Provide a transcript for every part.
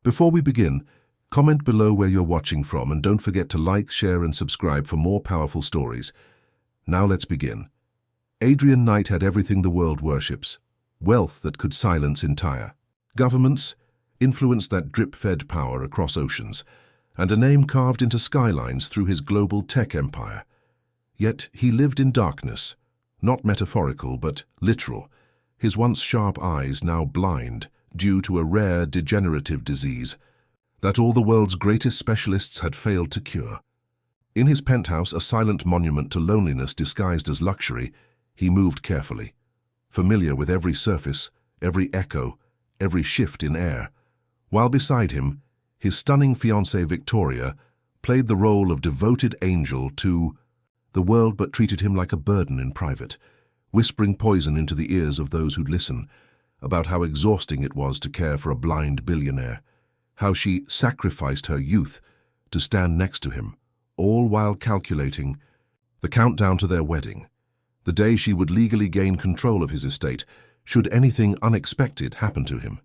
Before we begin, comment below where you're watching from and don't forget to like, share and subscribe for more powerful stories. Now let's begin. Adrian Knight had everything the world worships. Wealth that could silence entire governments, influence that drip-fed power across oceans, and a name carved into skylines through his global tech empire. Yet he lived in darkness, not metaphorical but literal, his once sharp eyes now blind due to a rare degenerative disease that all the world's greatest specialists had failed to cure. In his penthouse, a silent monument to loneliness disguised as luxury, he moved carefully, familiar with every surface, every echo, every shift in air, while beside him, his stunning fiancée Victoria played the role of devoted angel to the world but treated him like a burden in private, whispering poison into the ears of those who'd listen about how exhausting it was to care for a blind billionaire, how she sacrificed her youth to stand next to him, all while calculating the countdown to their wedding, the day she would legally gain control of his estate should anything unexpected happen to him.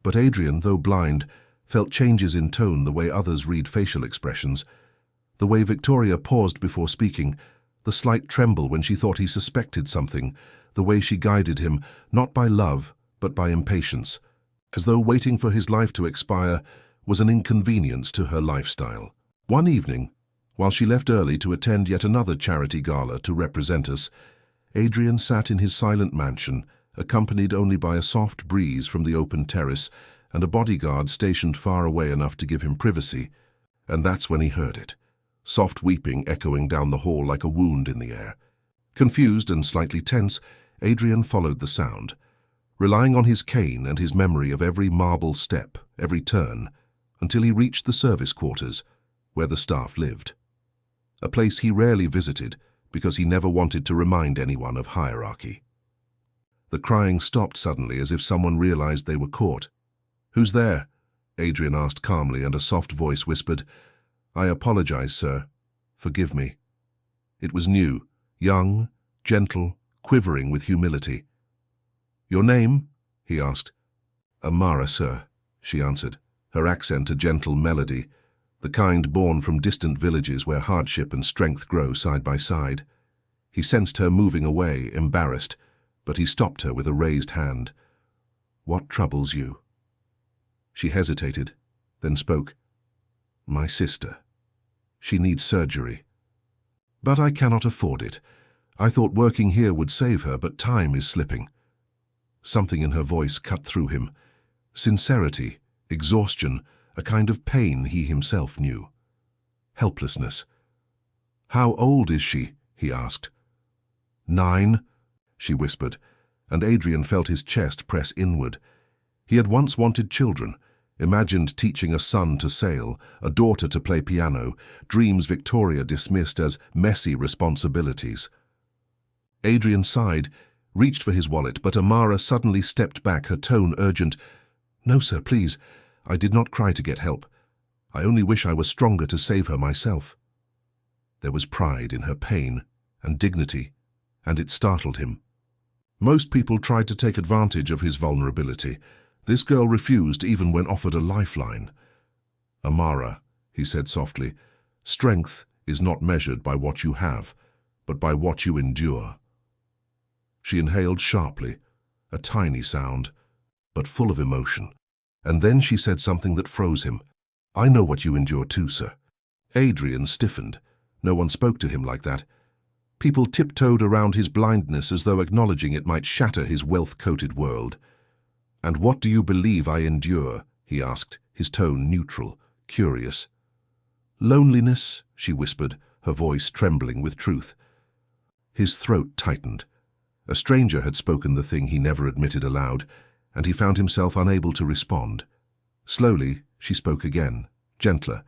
But Adrian, though blind, felt changes in tone, the way others read facial expressions, the way Victoria paused before speaking, the slight tremble when she thought he suspected something, the way she guided him, not by love, but by impatience, as though waiting for his life to expire was an inconvenience to her lifestyle. One evening, while she left early to attend yet another charity gala to represent us, Adrian sat in his silent mansion, accompanied only by a soft breeze from the open terrace and a bodyguard stationed far away enough to give him privacy, and that's when he heard it. Soft weeping echoing down the hall like a wound in the air. Confused and slightly tense, Adrian followed the sound, relying on his cane and his memory of every marble step, every turn, until he reached the service quarters, where the staff lived. A place he rarely visited because he never wanted to remind anyone of hierarchy. The crying stopped suddenly as if someone realized they were caught. "Who's there?" Adrian asked calmly, and a soft voice whispered, "I apologize, sir. Forgive me." It was new, young, gentle, quivering with humility. "Your name?" he asked. "Amara, sir," she answered, her accent a gentle melody, the kind born from distant villages where hardship and strength grow side by side. He sensed her moving away, embarrassed, but he stopped her with a raised hand. "What troubles you?" She hesitated, then spoke. "My sister. She needs surgery. But I cannot afford it. I thought working here would save her, but time is slipping." Something in her voice cut through him. Sincerity, exhaustion, a kind of pain he himself knew. Helplessness. "How old is she?" he asked. 9, she whispered, and Adrian felt his chest press inward. He had once wanted children, imagined teaching a son to sail, a daughter to play piano, dreams Victoria dismissed as messy responsibilities. Adrian sighed, reached for his wallet, but Amara suddenly stepped back, her tone urgent. "No, sir, please. I did not cry to get help. I only wish I was stronger to save her myself." There was pride in her pain and dignity, and it startled him. Most people tried to take advantage of his vulnerability. This girl refused even when offered a lifeline. "Amara," he said softly, "strength is not measured by what you have, but by what you endure." She inhaled sharply, a tiny sound, but full of emotion, and then she said something that froze him. "I know what you endure too, sir." Adrian stiffened. No one spoke to him like that. People tiptoed around his blindness as though acknowledging it might shatter his wealth-coated world. "And what do you believe I endure?" he asked, his tone neutral, curious. "Loneliness," she whispered, her voice trembling with truth. His throat tightened. A stranger had spoken the thing he never admitted aloud, and he found himself unable to respond. Slowly, she spoke again, gentler.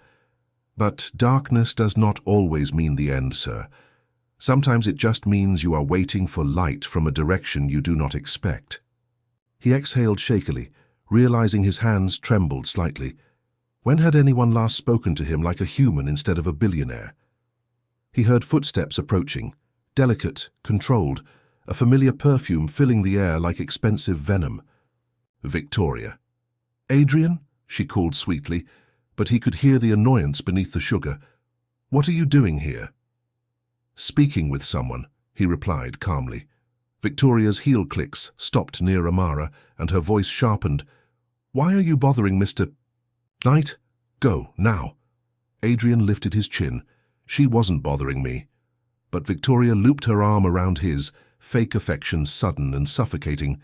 "But darkness does not always mean the end, sir. Sometimes it just means you are waiting for light from a direction you do not expect." He exhaled shakily, realizing his hands trembled slightly. When had anyone last spoken to him like a human instead of a billionaire? He heard footsteps approaching, delicate, controlled, a familiar perfume filling the air like expensive venom. Victoria. "Adrian?" she called sweetly, but he could hear the annoyance beneath the sugar. "What are you doing here?" "Speaking with someone," he replied calmly. Victoria's heel clicks stopped near Amara, and her voice sharpened. "Why are you bothering Mr. Knight? Go, now." Adrian lifted his chin. "She wasn't bothering me." But Victoria looped her arm around his, fake affection sudden and suffocating.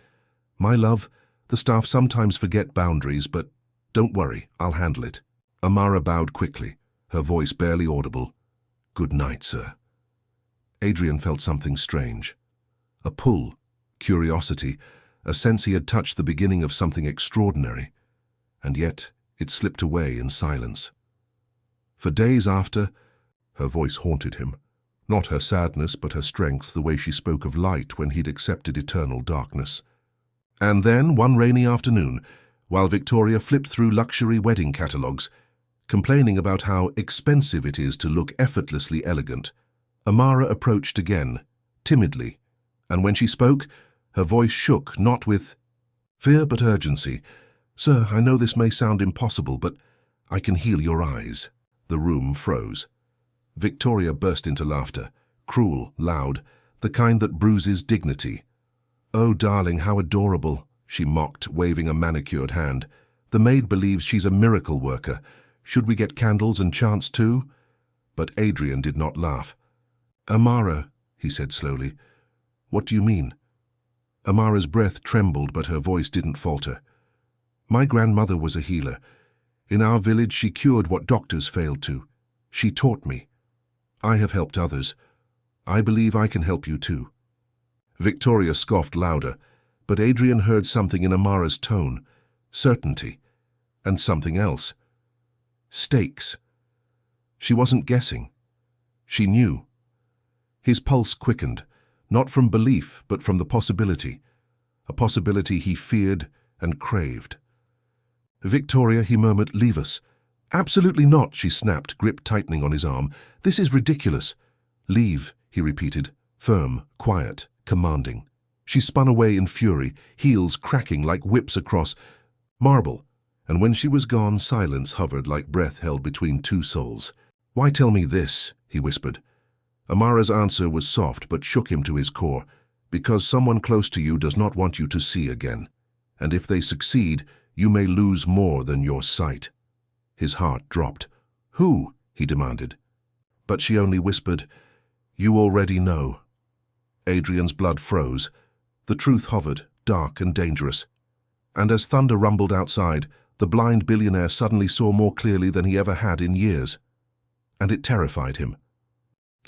"My love, the staff sometimes forget boundaries, but don't worry, I'll handle it." Amara bowed quickly, her voice barely audible. "Good night, sir." Adrian felt something strange. A pull, curiosity, a sense he had touched the beginning of something extraordinary. And yet it slipped away in silence. For days after, her voice haunted him. Not her sadness, but her strength, the way she spoke of light when he'd accepted eternal darkness. And then, one rainy afternoon, while Victoria flipped through luxury wedding catalogues, complaining about how expensive it is to look effortlessly elegant, Amara approached again, timidly, and when she spoke, her voice shook not with fear but urgency. "Sir, I know this may sound impossible, but I can heal your eyes." The room froze. Victoria burst into laughter, cruel, loud, the kind that bruises dignity. "Oh, darling, how adorable," she mocked, waving a manicured hand. "The maid believes she's a miracle worker. Should we get candles and chants too?" But Adrian did not laugh. "Amara," he said slowly, "what do you mean?" Amara's breath trembled, but her voice didn't falter. "My grandmother was a healer. In our village she cured what doctors failed to. She taught me. I have helped others. I believe I can help you too." Victoria scoffed louder, but Adrian heard something in Amara's tone, certainty, and something else. Stakes. She wasn't guessing. She knew. His pulse quickened, not from belief, but from the possibility, a possibility he feared and craved. "Victoria," he murmured, "leave us." "Absolutely not," she snapped, grip tightening on his arm. "This is ridiculous." "Leave," he repeated, firm, quiet, commanding. She spun away in fury, heels cracking like whips across marble, and when she was gone, silence hovered like breath held between two souls. "Why tell me this?" he whispered. Amara's answer was soft but shook him to his core. "Because someone close to you does not want you to see again. And if they succeed, you may lose more than your sight." His heart dropped. "Who?" he demanded. But she only whispered, "You already know." Adrian's blood froze. The truth hovered, dark and dangerous. And as thunder rumbled outside, the blind billionaire suddenly saw more clearly than he ever had in years. And it terrified him.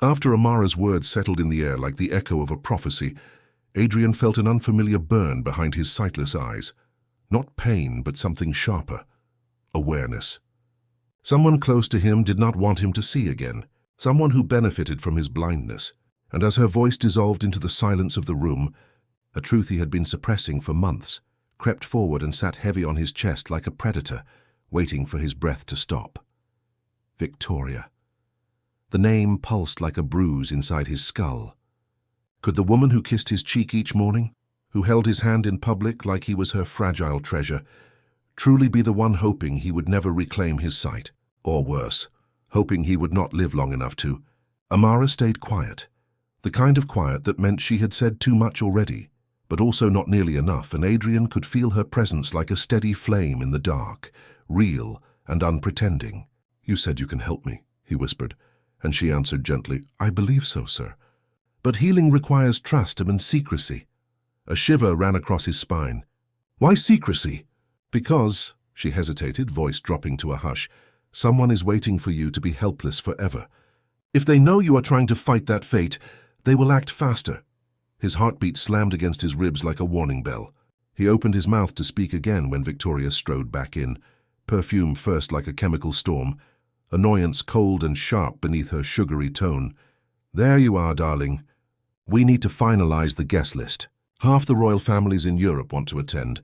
After Amara's words settled in the air like the echo of a prophecy, Adrian felt an unfamiliar burn behind his sightless eyes. Not pain, but something sharper. Awareness. Someone close to him did not want him to see again. Someone who benefited from his blindness. And as her voice dissolved into the silence of the room, a truth he had been suppressing for months crept forward and sat heavy on his chest like a predator, waiting for his breath to stop. Victoria. The name pulsed like a bruise inside his skull. Could the woman who kissed his cheek each morning, who held his hand in public like he was her fragile treasure, truly be the one hoping he would never reclaim his sight? Or worse, hoping he would not live long enough to? Amara stayed quiet. The kind of quiet that meant she had said too much already, but also not nearly enough, and Adrian could feel her presence like a steady flame in the dark, real and unpretending. "You said you can help me," he whispered, and she answered gently, "I believe so, sir. But healing requires trust and secrecy." A shiver ran across his spine. "Why secrecy?" "Because," she hesitated, voice dropping to a hush, "someone is waiting for you to be helpless forever. If they know you are trying to fight that fate, they will act faster." His heartbeat slammed against his ribs like a warning bell. He opened his mouth to speak again when Victoria strode back in, perfume first like a chemical storm, annoyance cold and sharp beneath her sugary tone. "There you are, darling. We need to finalize the guest list. Half the royal families in Europe want to attend.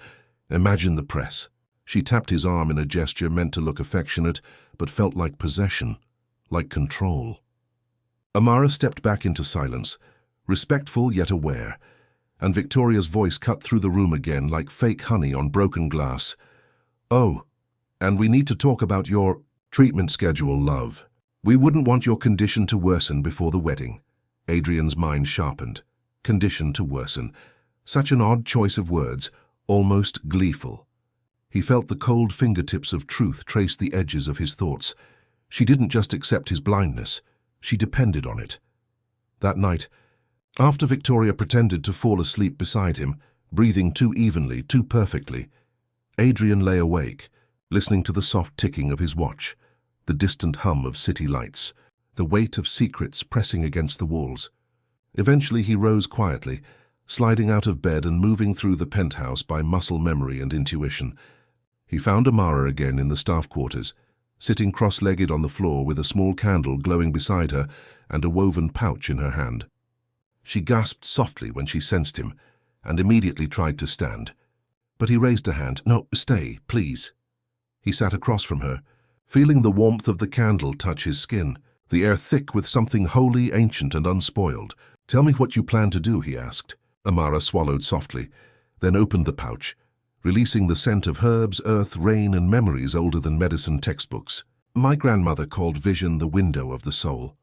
Imagine the press." She tapped his arm in a gesture meant to look affectionate, but felt like possession, like control. Amara stepped back into silence, respectful yet aware, and Victoria's voice cut through the room again like fake honey on broken glass. "Oh, And we need to talk about your treatment schedule, love. We wouldn't want your condition to worsen before the wedding. Adrian's mind sharpened. Condition to worsen. Such an odd choice of words, almost gleeful. He felt the cold fingertips of truth trace the edges of his thoughts. She didn't just accept his blindness, she depended on it. That night, after Victoria pretended to fall asleep beside him, breathing too evenly, too perfectly, Adrian lay awake, listening to the soft ticking of his watch, the distant hum of city lights, the weight of secrets pressing against the walls. Eventually he rose quietly, sliding out of bed and moving through the penthouse by muscle memory and intuition. He found Amara again in the staff quarters, sitting cross-legged on the floor with a small candle glowing beside her and a woven pouch in her hand. She gasped softly when she sensed him and immediately tried to stand. But he raised a hand. "No, stay, please." He sat across from her, feeling the warmth of the candle touch his skin, the air thick with something wholly ancient and unspoiled. "Tell me what you plan to do," he asked. Amara swallowed softly, then opened the pouch, releasing the scent of herbs, earth, rain, and memories older than medicine textbooks. "My grandmother called vision the window of the soul,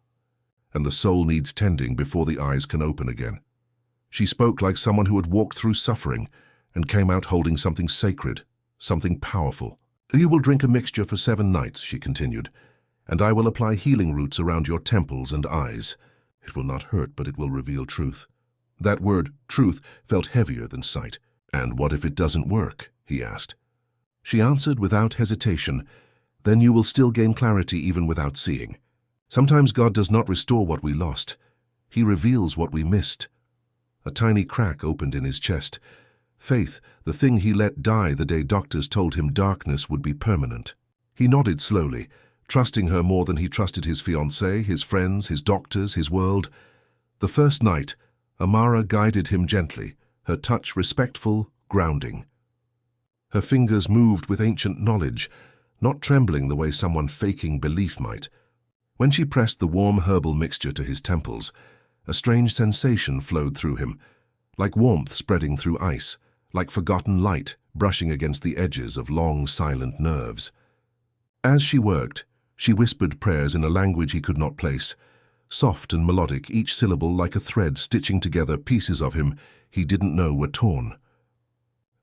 and the soul needs tending before the eyes can open again." She spoke like someone who had walked through suffering and came out holding something sacred, something powerful. "You will drink a mixture for 7 nights," she continued, "and I will apply healing roots around your temples and eyes. It will not hurt, but it will reveal truth." That word, truth, felt heavier than sight. "And what if it doesn't work?" he asked. She answered without hesitation, "Then you will still gain clarity even without seeing. Sometimes God does not restore what we lost. He reveals what we missed." A tiny crack opened in his chest. Faith, the thing he let die the day doctors told him darkness would be permanent. He nodded slowly, trusting her more than he trusted his fiancée, his friends, his doctors, his world. The first night, Amara guided him gently, her touch respectful, grounding. Her fingers moved with ancient knowledge, not trembling the way someone faking belief might. When she pressed the warm herbal mixture to his temples, a strange sensation flowed through him, like warmth spreading through ice, like forgotten light brushing against the edges of long, silent nerves. As she worked, she whispered prayers in a language he could not place, soft and melodic, each syllable like a thread stitching together pieces of him he didn't know were torn.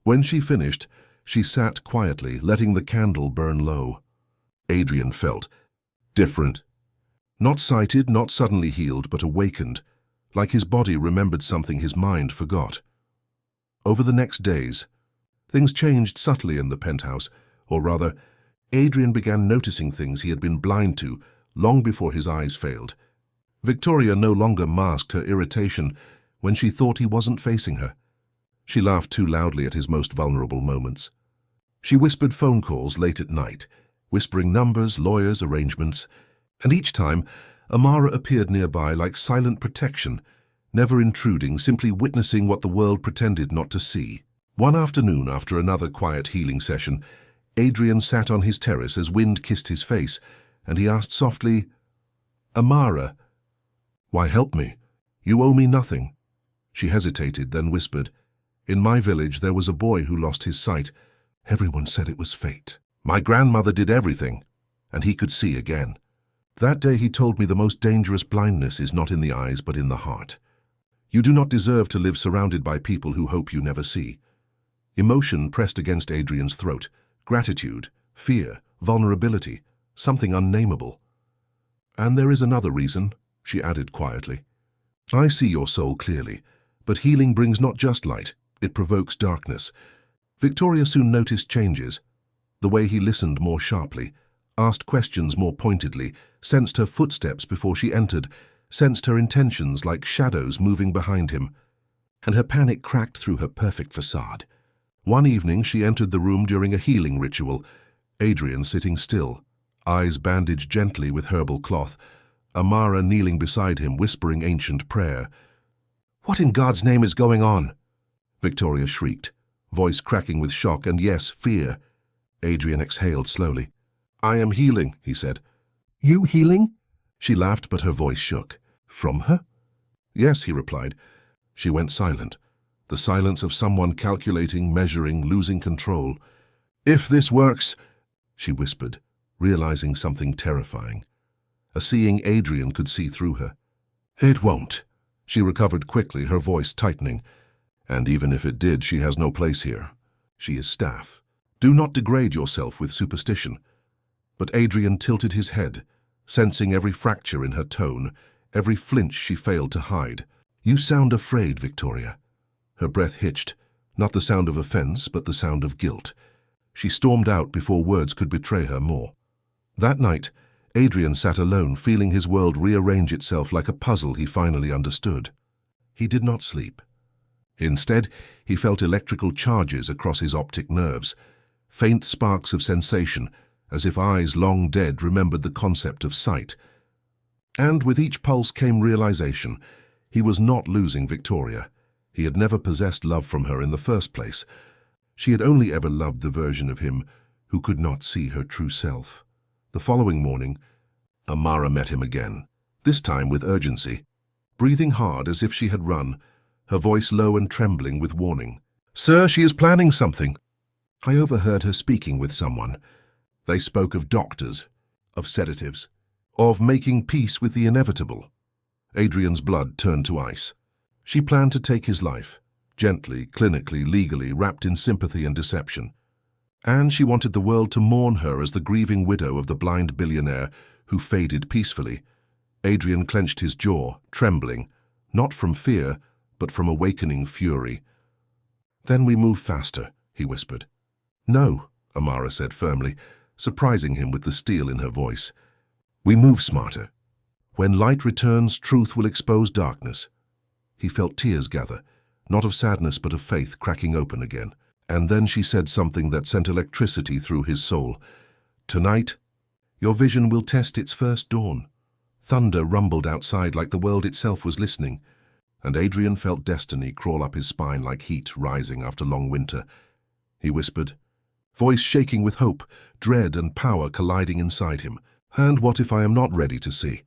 When she finished, she sat quietly, letting the candle burn low. Adrian felt different. Not sighted, not suddenly healed, but awakened, like his body remembered something his mind forgot. Over the next days, things changed subtly in the penthouse, or rather, Adrian began noticing things he had been blind to long before his eyes failed. Victoria no longer masked her irritation when she thought he wasn't facing her. She laughed too loudly at his most vulnerable moments. She whispered phone calls late at night, whispering numbers, lawyers, arrangements, and each time, Amara appeared nearby like silent protection, never intruding, simply witnessing what the world pretended not to see. One afternoon, after another quiet healing session, Adrian sat on his terrace as wind kissed his face, and he asked softly, "Amara, why help me? You owe me nothing." She hesitated, then whispered, "In my village there was a boy who lost his sight. Everyone said it was fate. My grandmother did everything, and he could see again. That day he told me the most dangerous blindness is not in the eyes but in the heart. You do not deserve to live surrounded by people who hope you never see." Emotion pressed against Adrian's throat. Gratitude, fear, vulnerability, something unnameable. "And there is another reason," she added quietly. "I see your soul clearly, but healing brings not just light, it provokes darkness." Victoria soon noticed changes. The way he listened more sharply, asked questions more pointedly, sensed her footsteps before she entered, sensed her intentions like shadows moving behind him, and her panic cracked through her perfect facade. One evening she entered the room during a healing ritual, Adrian sitting still, eyes bandaged gently with herbal cloth, Amara kneeling beside him whispering ancient prayer. "What in God's name is going on?" Victoria shrieked, voice cracking with shock and, yes, fear. Adrian exhaled slowly. "I am healing," he said. "You healing?" She laughed, but her voice shook. "From her?" "Yes," he replied. She went silent, the silence of someone calculating, measuring, losing control. "If this works," she whispered, realizing something terrifying. A seeing Adrian could see through her. It won't. She recovered quickly, her voice tightening. And even if it did, she has no place here. She is staff. Do not degrade yourself with superstition. But Adrian tilted his head, sensing every fracture in her tone, every flinch she failed to hide. You sound afraid, Victoria. Her breath hitched, not the sound of offense, but the sound of guilt. She stormed out before words could betray her more. That night, Adrian sat alone, feeling his world rearrange itself like a puzzle he finally understood. He did not sleep. Instead, he felt electrical charges across his optic nerves, faint sparks of sensation, as if eyes long dead remembered the concept of sight. And with each pulse came realization. He was not losing Victoria. He had never possessed love from her in the first place. She had only ever loved the version of him who could not see her true self. The following morning, Amara met him again, this time with urgency, breathing hard as if she had run, her voice low and trembling with warning. Sir, she is planning something. I overheard her speaking with someone. They spoke of doctors, of sedatives, of making peace with the inevitable. Adrian's blood turned to ice. She planned to take his life, gently, clinically, legally, wrapped in sympathy and deception. And she wanted the world to mourn her as the grieving widow of the blind billionaire who faded peacefully. Adrian clenched his jaw, trembling, not from fear, but from awakening fury. Then we move faster, he whispered. No, Amara said firmly, surprising him with the steel in her voice. We move smarter. When light returns, truth will expose darkness. He felt tears gather, not of sadness but of faith cracking open again. And then she said something that sent electricity through his soul. Tonight, your vision will test its first dawn. Thunder rumbled outside like the world itself was listening, and Adrian felt destiny crawl up his spine like heat rising after long winter. He whispered, voice shaking with hope, dread and power colliding inside him. And what if I am not ready to see?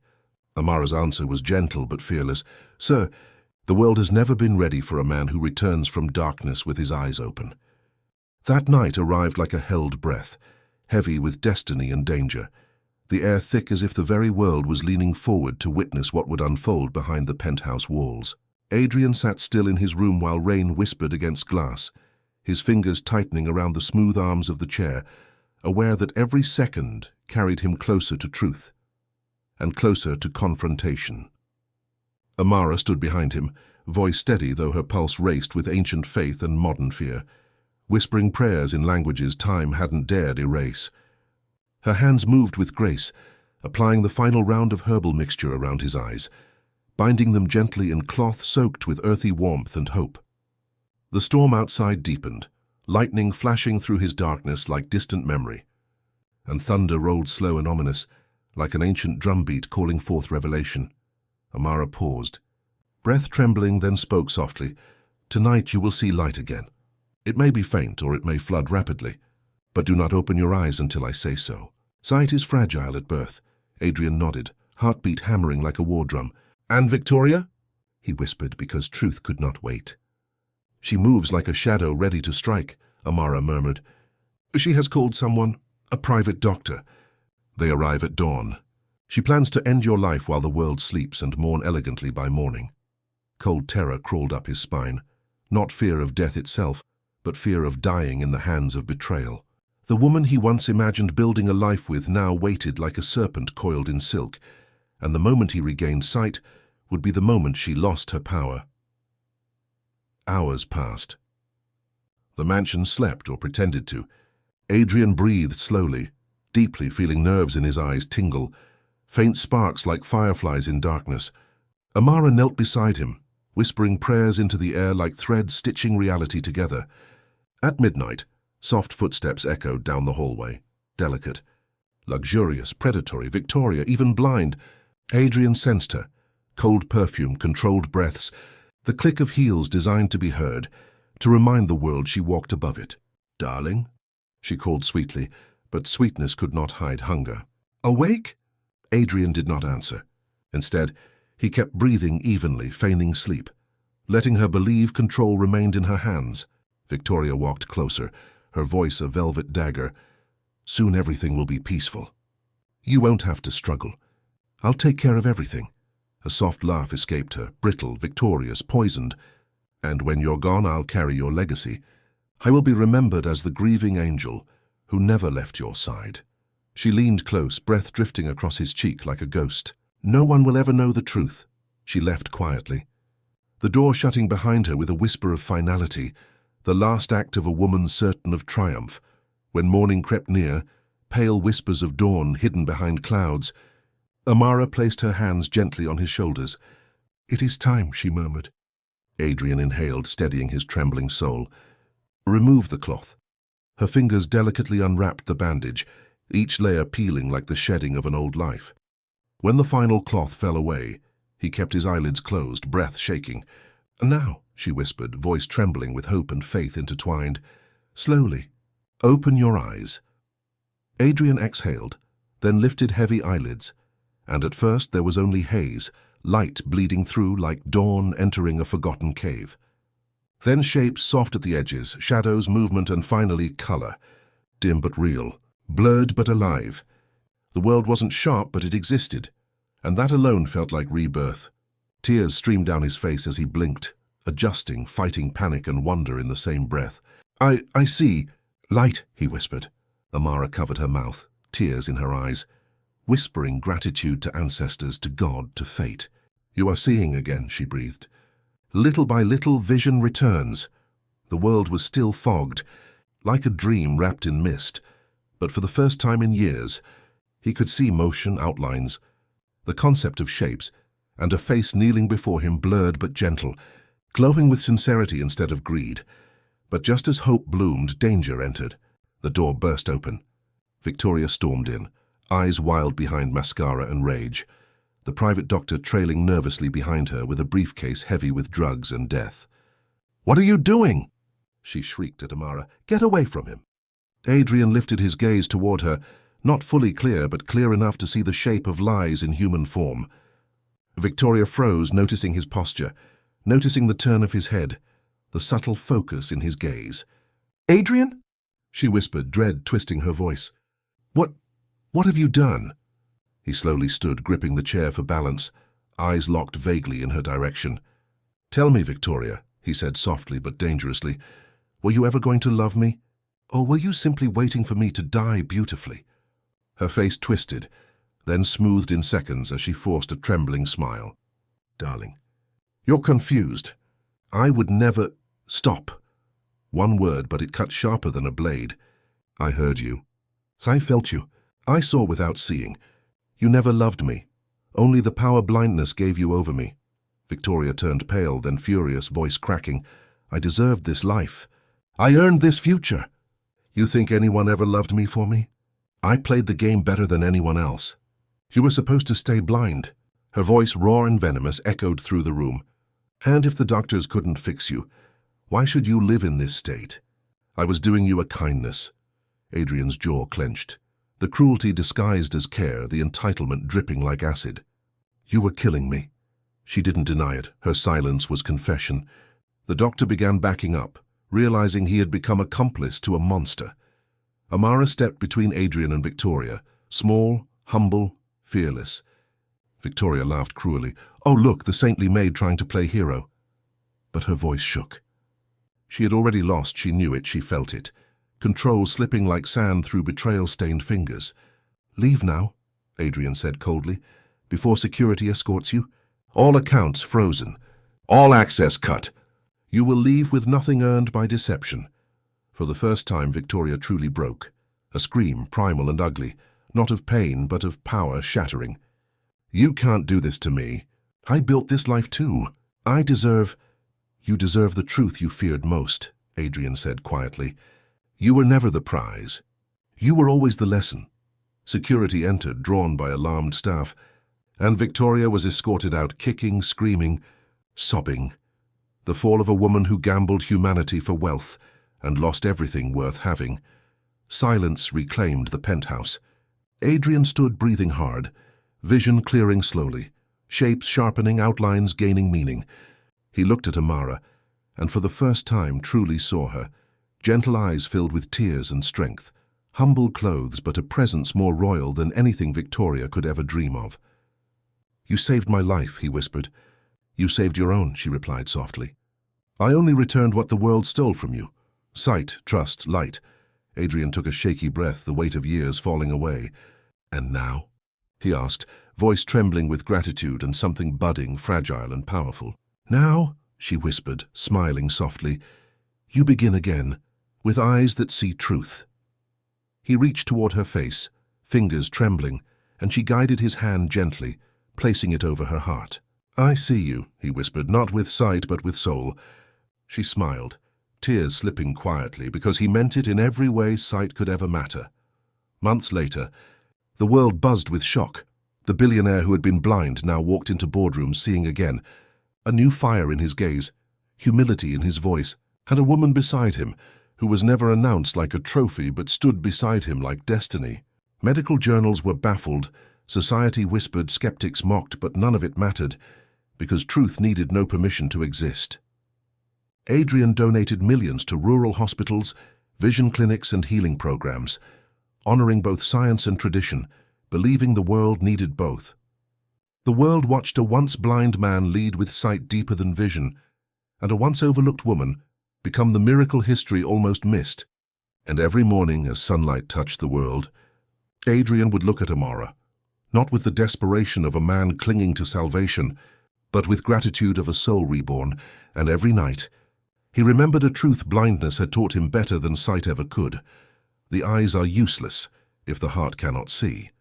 Amara's answer was gentle but fearless. Sir, the world has never been ready for a man who returns from darkness with his eyes open. That night arrived like a held breath, heavy with destiny and danger, the air thick as if the very world was leaning forward to witness what would unfold behind the penthouse walls. Adrian sat still in his room while rain whispered against glass, his fingers tightening around the smooth arms of the chair, aware that every second carried him closer to truth, and closer to confrontation. Amara stood behind him, voice steady though her pulse raced with ancient faith and modern fear, whispering prayers in languages time hadn't dared erase. Her hands moved with grace, applying the final round of herbal mixture around his eyes, binding them gently in cloth soaked with earthy warmth and hope. The storm outside deepened, lightning flashing through his darkness like distant memory, and thunder rolled slow and ominous, like an ancient drumbeat calling forth revelation. Amara paused. Breath trembling, then spoke softly. Tonight you will see light again. It may be faint or it may flood rapidly, but do not open your eyes until I say so. Sight is fragile at birth. Adrian nodded, heartbeat hammering like a war drum. And Victoria? He whispered because truth could not wait. She moves like a shadow ready to strike, Amara murmured. She has called someone, a private doctor. They arrive at dawn. She plans to end your life while the world sleeps and mourn elegantly by morning. Cold terror crawled up his spine, not fear of death itself, but fear of dying in the hands of betrayal. The woman he once imagined building a life with now waited like a serpent coiled in silk, and the moment he regained sight would be the moment she lost her power. Hours passed. The mansion slept, or pretended to. Adrian breathed slowly, deeply, feeling nerves in his eyes tingle, faint sparks like fireflies in darkness. Amara knelt beside him, whispering prayers into the air like threads stitching reality together. At midnight, soft footsteps echoed down the hallway, delicate, luxurious, predatory, Victoria, even blind. Adrian sensed her, cold perfume, controlled breaths, the click of heels designed to be heard, to remind the world she walked above it. Darling, she called sweetly, but sweetness could not hide hunger. Awake? Adrian did not answer. Instead, he kept breathing evenly, feigning sleep, letting her believe control remained in her hands. Victoria walked closer, her voice a velvet dagger. Soon everything will be peaceful. You won't have to struggle. I'll take care of everything. A soft laugh escaped her, brittle, victorious, poisoned. And when you're gone, I'll carry your legacy. I will be remembered as the grieving angel who never left your side. She leaned close, breath drifting across his cheek like a ghost. No one will ever know the truth. She left quietly. The door shutting behind her with a whisper of finality, the last act of a woman certain of triumph. When morning crept near, pale whispers of dawn hidden behind clouds, Amara placed her hands gently on his shoulders. "It is time," she murmured. Adrian inhaled, steadying his trembling soul. "Remove the cloth." Her fingers delicately unwrapped the bandage, each layer peeling like the shedding of an old life. When the final cloth fell away, he kept his eyelids closed, breath shaking. "Now," she whispered, voice trembling with hope and faith intertwined. "Slowly, open your eyes." Adrian exhaled, then lifted heavy eyelids, and at first there was only haze, light bleeding through like dawn entering a forgotten cave. Then shapes soft at the edges, shadows, movement, and finally color. Dim but real, blurred but alive. The world wasn't sharp, but it existed, and that alone felt like rebirth. Tears streamed down his face as he blinked, adjusting, fighting panic and wonder in the same breath. I see. Light," he whispered. Amara covered her mouth, tears in her eyes, whispering gratitude to ancestors, to God, to fate. "You are seeing again," she breathed. Little by little, vision returns. The world was still fogged, like a dream wrapped in mist, but for the first time in years, he could see motion, outlines, the concept of shapes, and a face kneeling before him, blurred but gentle, glowing with sincerity instead of greed. But just as hope bloomed, danger entered. The door burst open. Victoria stormed in, eyes wild behind mascara and rage, the private doctor trailing nervously behind her with a briefcase heavy with drugs and death. "What are you doing?" she shrieked at Amara. "Get away from him." Adrian lifted his gaze toward her, not fully clear, but clear enough to see the shape of lies in human form. Victoria froze, noticing his posture, noticing the turn of his head, the subtle focus in his gaze. "Adrian?" she whispered, dread twisting her voice. What have you done?" He slowly stood, gripping the chair for balance, eyes locked vaguely in her direction. "Tell me, Victoria," he said softly but dangerously, "were you ever going to love me? Or were you simply waiting for me to die beautifully?" Her face twisted, then smoothed in seconds as she forced a trembling smile. "Darling, you're confused. I would never—" "Stop." One word, but it cut sharper than a blade. "I heard you. I felt you. I saw without seeing. You never loved me. Only the power blindness gave you over me." Victoria turned pale, then furious, voice cracking. "I deserved this life. I earned this future. You think anyone ever loved me for me? I played the game better than anyone else. You were supposed to stay blind." Her voice, raw and venomous, echoed through the room. "And if the doctors couldn't fix you, why should you live in this state? I was doing you a kindness." Adrian's jaw clenched, the cruelty disguised as care, the entitlement dripping like acid. "You were killing me." She didn't deny it. Her silence was confession. The doctor began backing up, realizing he had become accomplice to a monster. Amara stepped between Adrian and Victoria, small, humble, fearless. Victoria laughed cruelly. "Oh, look, the saintly maid trying to play hero." But her voice shook. She had already lost, she knew it, she felt it. Control slipping like sand through betrayal-stained fingers. "Leave now," Adrian said coldly, "before security escorts you. All accounts frozen. All access cut. You will leave with nothing earned by deception." For the first time, Victoria truly broke. A scream, primal and ugly, not of pain, but of power shattering. "You can't do this to me. I built this life too. I deserve—" "You deserve the truth you feared most," Adrian said quietly. "You were never the prize. You were always the lesson." Security entered, drawn by alarmed staff, and Victoria was escorted out, kicking, screaming, sobbing. The fall of a woman who gambled humanity for wealth and lost everything worth having. Silence reclaimed the penthouse. Adrian stood breathing hard, vision clearing slowly, shapes sharpening, outlines gaining meaning. He looked at Amara, and for the first time truly saw her. Gentle eyes filled with tears and strength, Humble clothes, but a presence more royal than anything Victoria could ever dream of. "You saved my life," he whispered. "You saved your own," she replied softly. "I only returned what the world stole from you. Sight, trust, light." Adrian took a shaky breath, the weight of years falling away. "And now?" he asked, voice trembling with gratitude and something budding, fragile and powerful. "Now," she whispered, smiling softly, "you begin again, with eyes that see truth." He reached toward her face, fingers trembling, and she guided his hand gently, placing it over her heart. "I see you," he whispered, "not with sight but with soul." She smiled, tears slipping quietly, because he meant it in every way sight could ever matter. Months later, the world buzzed with shock. The billionaire who had been blind now walked into boardrooms seeing again, a new fire in his gaze, humility in his voice, and a woman beside him, who was never announced like a trophy but stood beside him like destiny. Medical journals were baffled, society whispered, skeptics mocked, but none of it mattered, because truth needed no permission to exist. Adrian donated millions to rural hospitals, vision clinics and healing programs, honoring both science and tradition, believing the world needed both. The world watched a once blind man lead with sight deeper than vision, and a once overlooked woman become the miracle history almost missed. And every morning, as sunlight touched the world, Adrian would look at Amara, not with the desperation of a man clinging to salvation, but with gratitude of a soul reborn, and every night, he remembered a truth blindness had taught him better than sight ever could. The eyes are useless if the heart cannot see.